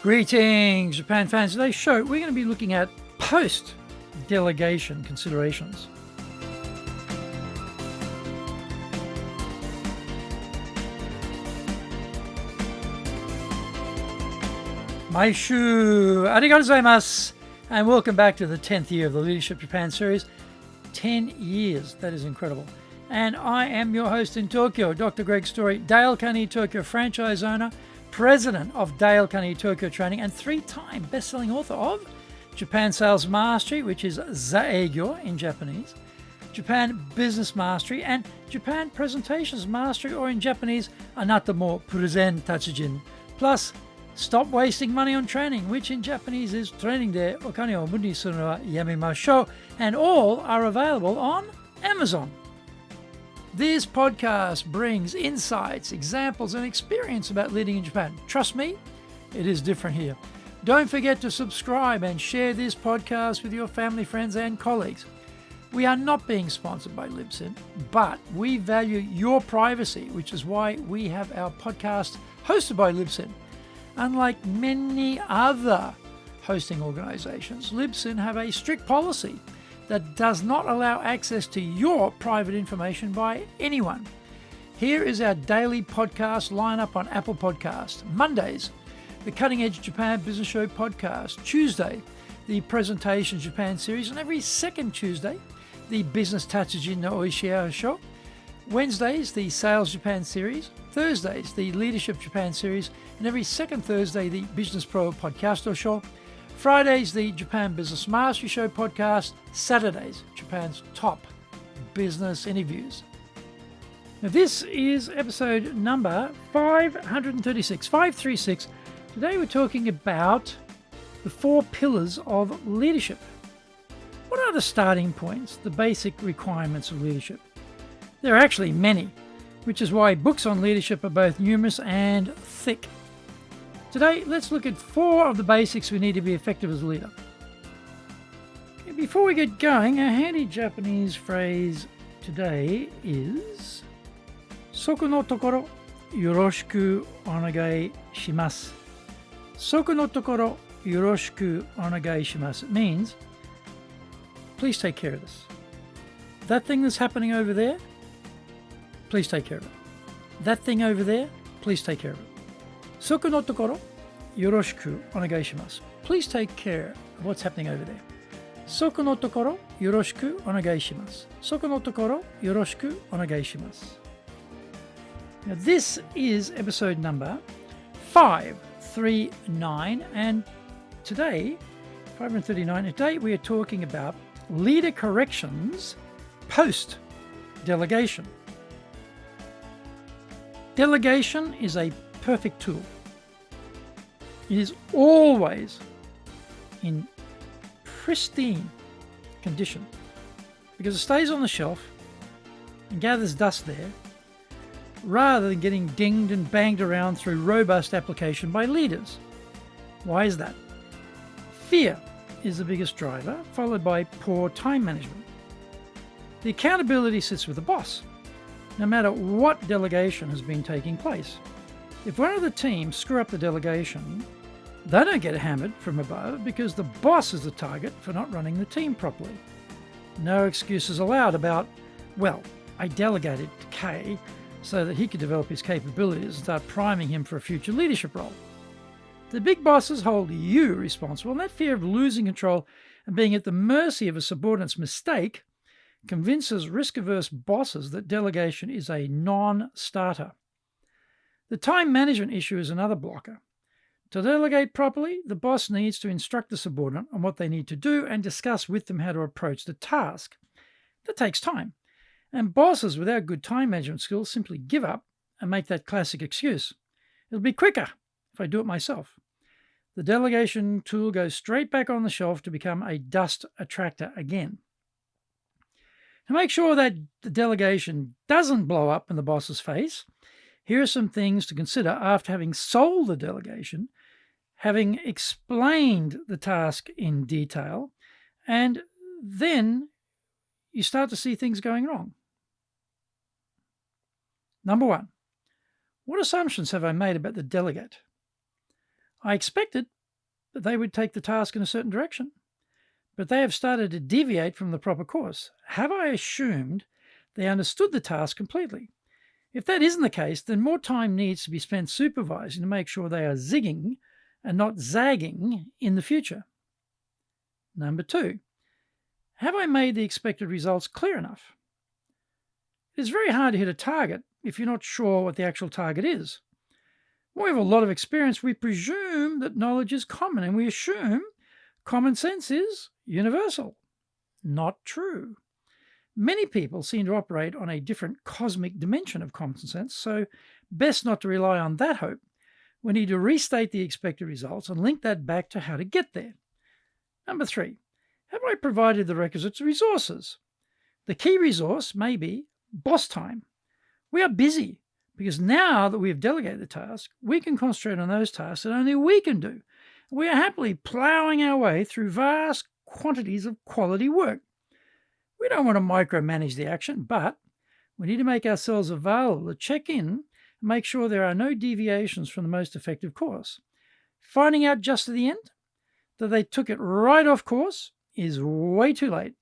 Greetings, Japan fans. Today's show, we're going to be looking at post-delegation considerations. Maishu, arigatou gozaimasu, and welcome back to the 10th year of the Leadership Japan series. 10 years, that is incredible. And I am your host in Tokyo, Dr. Greg Story, Dale Carnegie Tokyo franchise owner, president of Dale Carnegie Tokyo Training, and three-time best-selling author of Japan Sales Mastery, which is Zaegyo in Japanese, Japan Business Mastery, and Japan Presentations Mastery, or in Japanese, Anata mo Pristine Tatsujin, plus Stop Wasting Money on Training, which in Japanese is Training de Okane o Muri suru no wa yamemashou, and all are available on Amazon. This podcast brings insights, examples, and experience about leading in Japan. Trust me, it is different here. Don't forget to subscribe and share this podcast with your family, friends, and colleagues. We are not being sponsored by Libsyn, but we value your privacy, which is why we have our podcast hosted by Libsyn. Unlike many other hosting organizations, Libsyn have a strict policy that does not allow access to your private information by anyone. Here is our daily podcast lineup on Apple Podcasts. Mondays, the Cutting Edge Japan Business Show podcast. Tuesday, the Presentation Japan series. And every second Tuesday, the Business Tatsujin no Oishia show. Wednesdays, the Sales Japan series. Thursdays, the Leadership Japan series. And every second Thursday, the Business Pro Podcasto show. Fridays, the Japan Business Mastery Show podcast. Saturdays, Japan's top business interviews. Now, this is episode number 536. Today we're talking about the 4 pillars of leadership. What are the starting points, the basic requirements of leadership? There are actually many, which is why books on leadership are both numerous and thick. Today, let's look at 4 of the basics we need to be effective as a leader. Okay, before we get going, a handy Japanese phrase today is Soku no tokoro yoroshiku onegai shimasu. Soku no tokoro yoroshiku onegai shimasu. It means, please take care of this. That thing that's happening over there, please take care of it. That thing over there, please take care of it. Soku no tokoro yoroshiku onegai shimasu. Please take care of what's happening over there. Soku no tokoro yoroshiku onegai shimasu. Soku no tokoro yoroshiku onegai shimasu. Now this is episode number 539, and today, 539, today we are talking about leader corrections post-delegation. Delegation is a perfect tool. It is always in pristine condition because it stays on the shelf and gathers dust there rather than getting dinged and banged around through robust application by leaders. Why is that? Fear is the biggest driver, followed by poor time management. The accountability sits with the boss, no matter what delegation has been taking place. If one of the team screw up the delegation, they don't get hammered from above because the boss is the target for not running the team properly. No excuses allowed about, well, I delegated to K so that he could develop his capabilities and start priming him for a future leadership role. The big bosses hold you responsible, and that fear of losing control and being at the mercy of a subordinate's mistake convinces risk-averse bosses that delegation is a non-starter. The time management issue is another blocker. To delegate properly, the boss needs to instruct the subordinate on what they need to do and discuss with them how to approach the task. That takes time, and bosses without good time management skills simply give up and make that classic excuse. It'll be quicker if I do it myself. The delegation tool goes straight back on the shelf to become a dust attractor again. To make sure that the delegation doesn't blow up in the boss's face, here are some things to consider after having sold the delegation, having explained the task in detail, and then you start to see things going wrong. Number 1, what assumptions have I made about the delegate? I expected that they would take the task in a certain direction, but they have started to deviate from the proper course. Have I assumed they understood the task completely? If that isn't the case, then more time needs to be spent supervising to make sure they are zigging and not zagging in the future. Number 2, have I made the expected results clear enough? It is very hard to hit a target if you're not sure what the actual target is. When we have a lot of experience, we presume that knowledge is common, and we assume common sense is universal. Not true. Many people seem to operate on a different cosmic dimension of common sense, so best not to rely on that hope. We need to restate the expected results and link that back to how to get there. Number 3, have I provided the requisite resources? The key resource may be boss time. We are busy because now that we have delegated the task, we can concentrate on those tasks that only we can do. We are happily ploughing our way through vast quantities of quality work. We don't want to micromanage the action, but we need to make ourselves available to check in and make sure there are no deviations from the most effective course. Finding out just at the end that they took it right off course is way too late,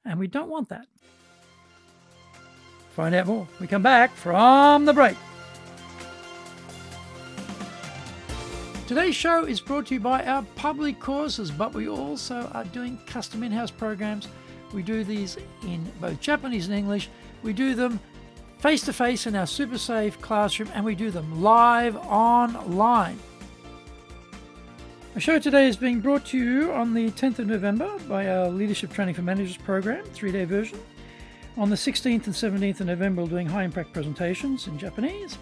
and we don't want that. Find out more when we come back from the break. Today's show is brought to you by our public courses, but we also are doing custom in-house programs. We do these in both Japanese and English. We do them face-to-face in our super safe classroom, and we do them live online. Our show today is being brought to you on the 10th of November by our Leadership Training for Managers program, 3-day version. On the 16th and 17th of November, we're doing high-impact presentations in Japanese.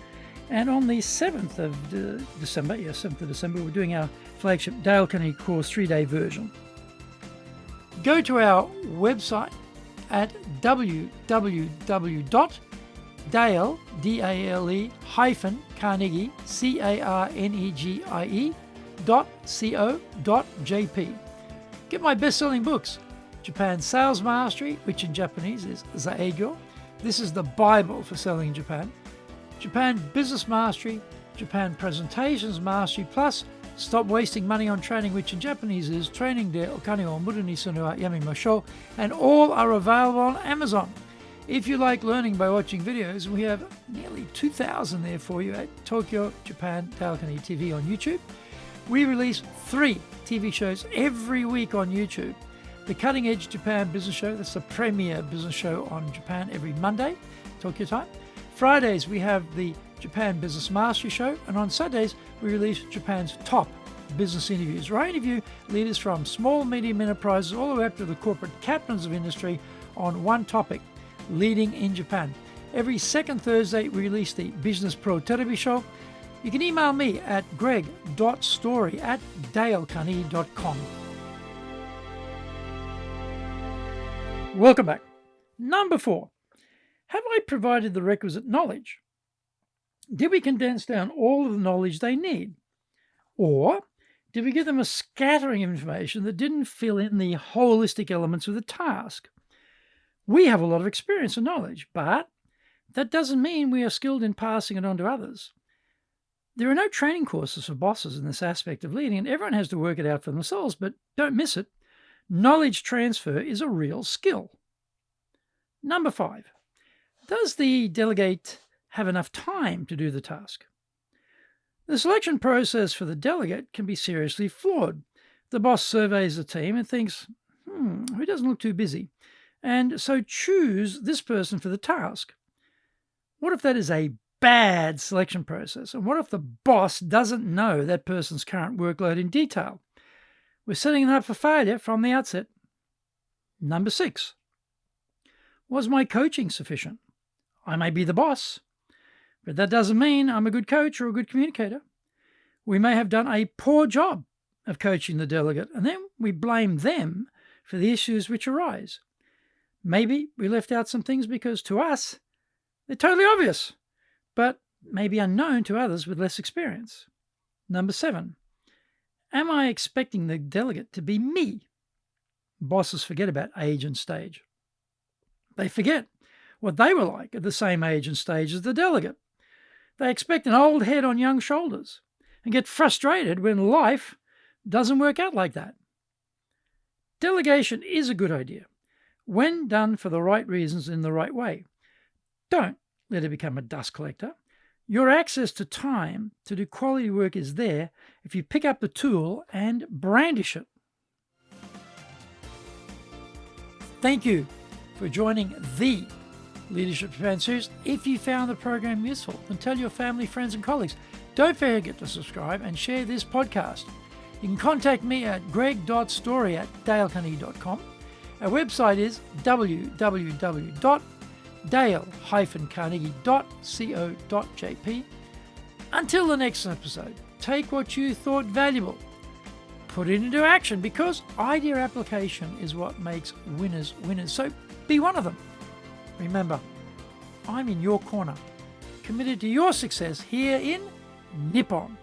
And on the 7th of December, we're doing our flagship Dale Carnegie course 3-day version. Go to our website at www.dale-carnegie.co.jp. Get my best-selling books, Japan Sales Mastery, which in Japanese is Zaegyo. This is the Bible for selling in Japan. Japan Business Mastery, Japan Presentations Mastery, plus Stop Wasting Money on Training, which in Japanese is Training de Okane o Muru ni Sunu wa Yamimashou, and all are available on Amazon. If you like learning by watching videos, we have nearly 2,000 there for you at Tokyo, Japan, Dale Carnegie TV on YouTube. We release 3 TV shows every week on YouTube. The Cutting Edge Japan Business Show, that's the premier business show on Japan every Monday, Tokyo time. Fridays, we have the Japan Business Mastery Show, and on Saturdays, we release Japan's top business interviews, where I interview leaders from small, medium enterprises all the way up to the corporate captains of industry on one topic, leading in Japan. Every second Thursday, we release the Business Pro Television Show. You can email me at greg.story@dalecarnegie.com. Welcome back. Number 4. Have I provided the requisite knowledge? Did we condense down all of the knowledge they need? Or did we give them a scattering of information that didn't fill in the holistic elements of the task? We have a lot of experience and knowledge, but that doesn't mean we are skilled in passing it on to others. There are no training courses for bosses in this aspect of leading, and everyone has to work it out for themselves, but don't miss it. Knowledge transfer is a real skill. Number 5. Does the delegate have enough time to do the task? The selection process for the delegate can be seriously flawed. The boss surveys the team and thinks, who doesn't look too busy? And so choose this person for the task. What if that is a bad selection process? And what if the boss doesn't know that person's current workload in detail? We're setting them up for failure from the outset. Number 6. Was my coaching sufficient? I may be the boss, but that doesn't mean I'm a good coach or a good communicator. We may have done a poor job of coaching the delegate, and then we blame them for the issues which arise. Maybe we left out some things because to us, they're totally obvious, but maybe unknown to others with less experience. Number 7. Am I expecting the delegate to be me? Bosses forget about age and stage. They forget what they were like at the same age and stage as the delegate. They expect an old head on young shoulders and get frustrated when life Doesn't work out like that. Delegation is a good idea when done for the right reasons in the right way. Don't let it become a dust collector. Your access to time to do quality work is there if you pick up the tool and brandish it. Thank you for joining the Leadership Japan series. If you found the program useful, then tell your family, friends, and colleagues. Don't forget to subscribe and share this podcast. You can contact me at greg.story@dalecarnegie.com. Our website is www.dale-carnegie.co.jp. Until the next episode, take what you thought valuable, put it into action, because idea application is what makes winners winners. So be one of them. Remember, I'm in your corner, committed to your success here in Nippon.